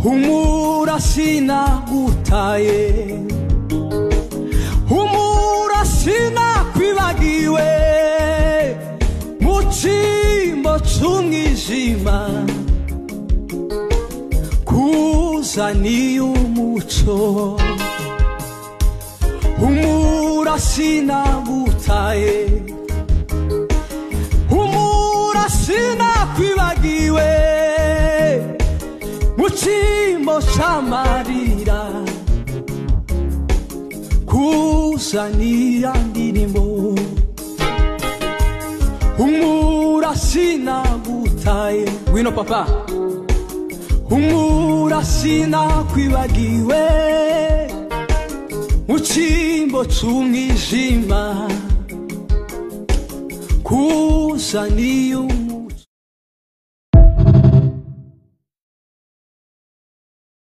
humura sinagutaye, humura sinakwibagiwe, mu cyimbo cy'umwijima kuzaniye umuco. Humura sinagutaye, humura sinakwibagiwe, mu cyimbo cy'amarira kuzaniye indirimbo. Humura sinagutaye, wino papa, humura sinakwibagiwe, mu cyimbo cy'umwijima kuzaniye